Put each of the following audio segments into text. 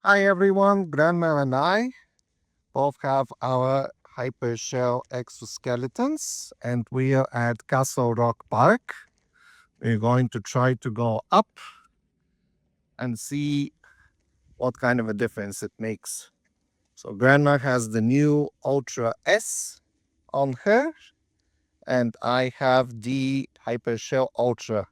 Hi everyone, Grandma and I both have our Hypershell Exoskeletons and we are at Castle Rock Park. We're going to try to go up and see what kind of a difference it makes. So Grandma has the new Ultra S on her and I have the Hypershell Ultra.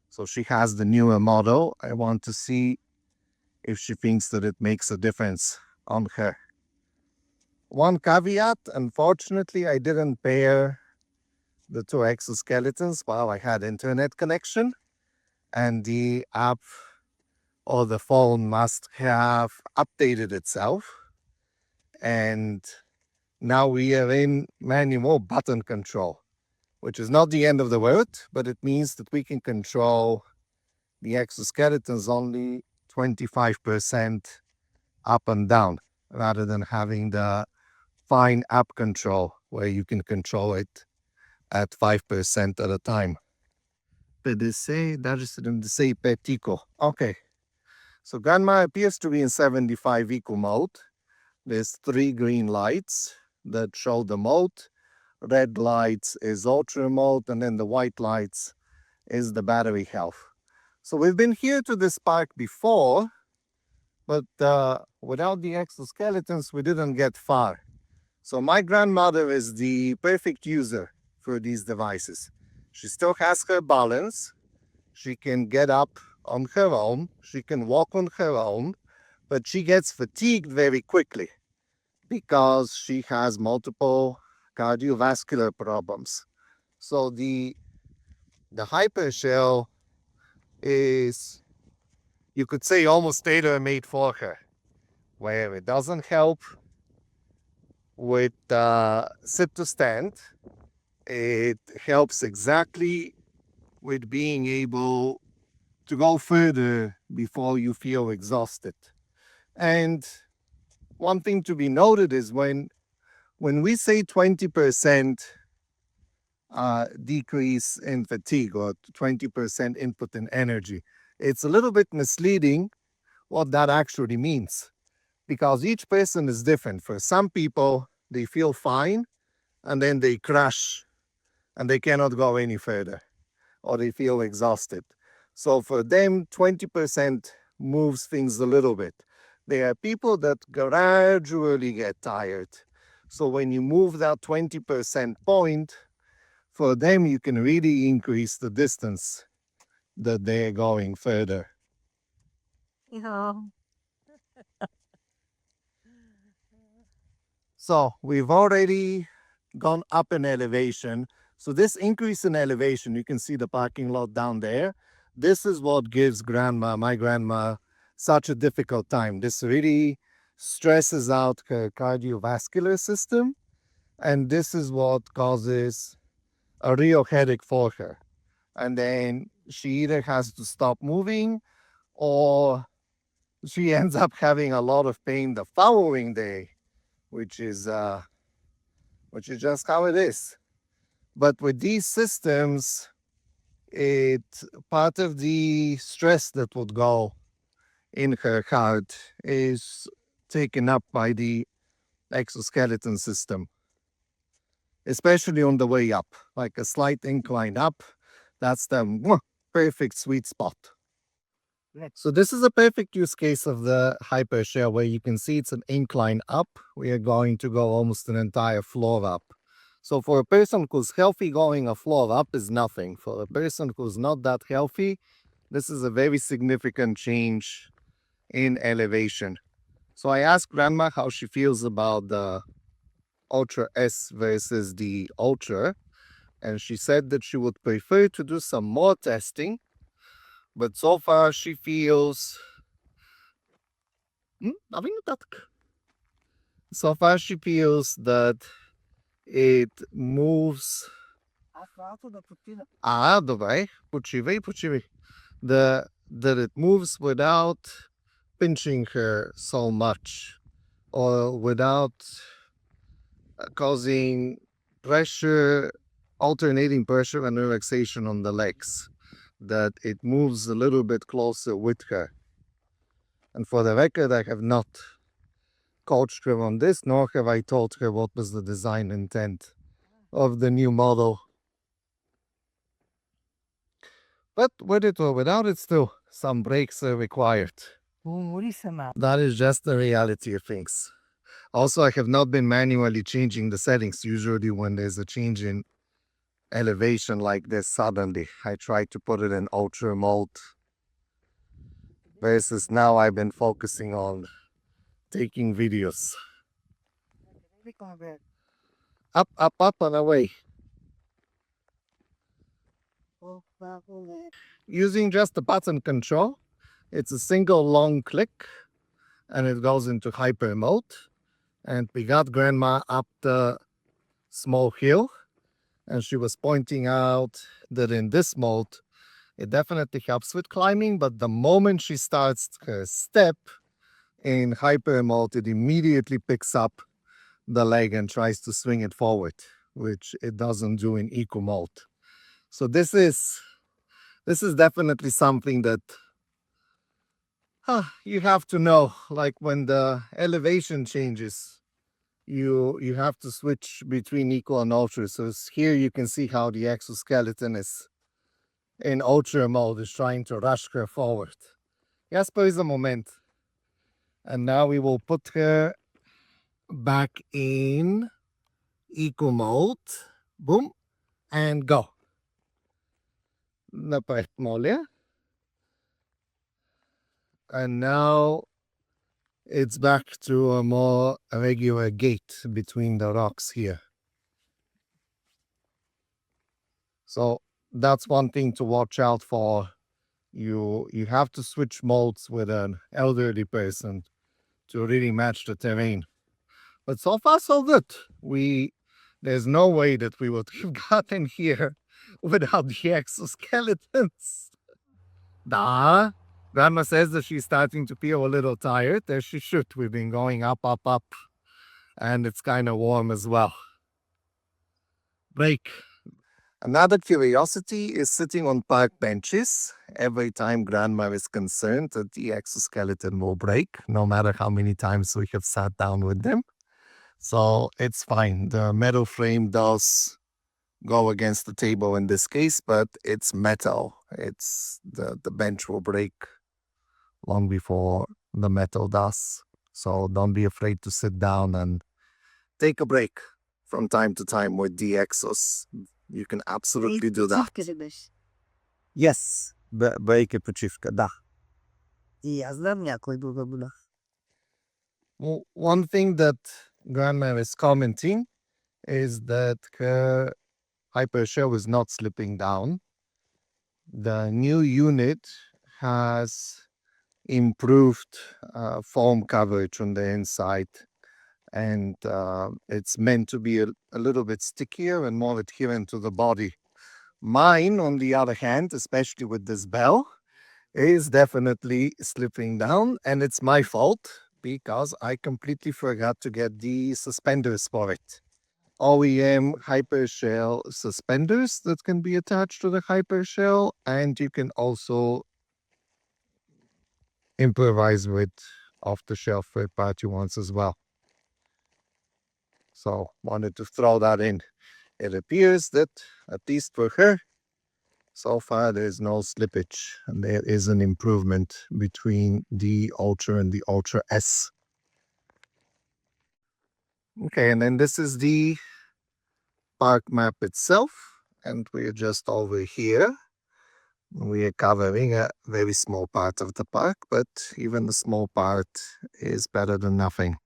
So she has the newer model. I want to see if she thinks that it makes a difference on her. One caveat, unfortunately, I didn't pair the two exoskeletons while I had internet connection, and the app or the phone must have updated itself. And now we are in manual button control, which is not the end of the world, but it means that we can control the exoskeletons only 25% up and down rather than having the fine app control where you can control it at 5% at a time. PDC, say Petico. Okay, so Grandma appears to be in 75 eco mode. There's three green lights that show the mode. Red lights is ultra mode, and then the white lights is the battery health. So we've been here to this park before, but without the exoskeletons, we didn't get far. So my grandmother is the perfect user for these devices. She still has her balance. She can get up on her own. She can walk on her own, but she gets fatigued very quickly because she has multiple cardiovascular problems. So the Hypershell is, you could say, almost tailor-made for her, where it doesn't help with sit to stand. It helps exactly with being able to go further before you feel exhausted. And one thing to be noted is when we say 20% decrease in fatigue or 20% input in energy, it's a little bit misleading what that actually means because each person is different. For some people, they feel fine and then they crash and they cannot go any further or they feel exhausted. So for them, 20% moves things a little bit. There are people that gradually get tired. So when you move that 20% point, for them, you can really increase the distance that they're going further. Yeah. So we've already gone up in elevation. So this increase in elevation, you can see the parking lot down there. This is what gives my grandma, such a difficult time. This really stresses out her cardiovascular system. And this is what causes a real headache for her. And then she either has to stop moving or she ends up having a lot of pain the following day, which is just how it is. But with these systems, it part of the stress that would go in her heart is taken up by the exoskeleton system, especially on the way up, like a slight incline up. That's the perfect sweet spot. So this is a perfect use case of the Hypershell where you can see it's an incline up. We are going to go almost an entire floor up. So for a person who's healthy, going a floor up is nothing. For a person who's not that healthy, this is a very significant change in elevation. So I asked Grandma how she feels about the Ultra S versus the Ultra, and she said that she would prefer to do some more testing, but so far she feels so far she feels that it moves. Давай, почивай. That it moves without pinching her so much or without causing pressure, alternating pressure and relaxation on the legs. That it moves a little bit closer with her. And for the record, I have not coached her on this, nor have I told her what was the design intent of the new model. But with it or without it, still, some breaks are required. That is just the reality of things. Also, I have not been manually changing the settings. Usually when there's a change in elevation like this suddenly, I try to put it in ultra mode. Versus now I've been focusing on taking videos. Up, up, up and away. Using just the button control, it's a single long click and it goes into hyper mode. And we got grandma up the small hill and she was pointing out that in this mode, it definitely helps with climbing, but the moment she starts her step in hyper mode, it immediately picks up the leg and tries to swing it forward, which it doesn't do in eco mode. So this is definitely something that you have to know. Like when the elevation changes, you have to switch between eco and ultra. So here you can see how the exoskeleton is in ultra mode, is trying to rush her forward. Yes, there is a moment. And now we will put her back in eco mode. Boom. And go. And now it's back to a more regular gait between the rocks here. So that's one thing to watch out for. You have to switch modes with an elderly person to really match the terrain. But so far so good. There's no way that we would have gotten here without the exoskeletons. Grandma says that she's starting to feel a little tired, as she should. We've been going up, up, up, and it's kind of warm as well. Break. Another curiosity is sitting on park benches. Every time grandma is concerned that the exoskeleton will break, no matter how many times we have sat down with them. So it's fine. The metal frame does go against the table in this case, but it's metal. It's the bench will break long before the metal does. So don't be afraid to sit down and take a break from time to time with the Exos. You can absolutely do that. Yes, break почивка, да. Я знаю, якой было. Well, one thing that grandma is commenting is that her Hypershell is not slipping down. The new unit has improved foam coverage on the inside, and it's meant to be a little bit stickier and more adherent to the body. Mine, on the other hand, especially with this bell, is definitely slipping down, and it's my fault because I completely forgot to get the suspenders for it. OEM Hypershell suspenders that can be attached to the Hypershell, and you can also improvise with off-the-shelf third-party ones as well. So wanted to throw that in. It appears that, at least for her, so far there is no slippage, and there is an improvement between the Ultra and the Ultra S. Okay, and then this is the park map itself, and we're just over here. We are covering a very small part of the park, but even the small part is better than nothing.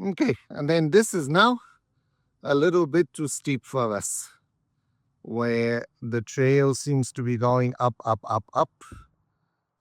Okay, and then this is now a little bit too steep for us, where the trail seems to be going up, up, up, up.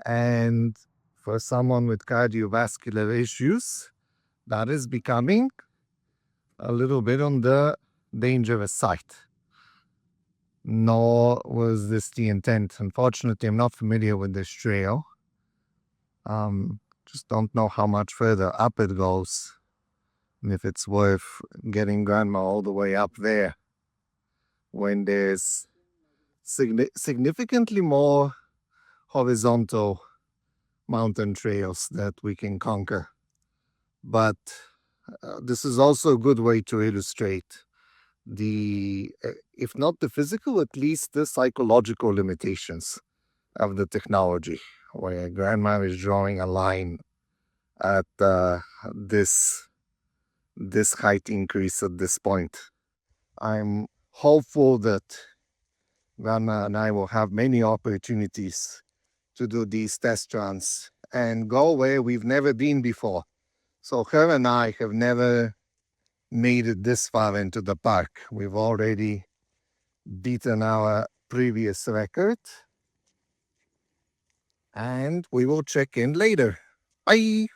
And for someone with cardiovascular issues, that is becoming a little bit on the dangerous side. Nor was this the intent. Unfortunately, I'm not familiar with this trail. Just don't know how much further up it goes, and if it's worth getting grandma all the way up there when there's significantly more horizontal mountain trails that we can conquer. But this is also a good way to illustrate if not the physical, at least the psychological limitations of the technology, where grandma is drawing a line at this height increase at this point. I'm hopeful that grandma and I will have many opportunities to do these test runs and go where we've never been before. So her and I have never made it this far into the park. We've already beaten our previous record, and we will check in later. Bye.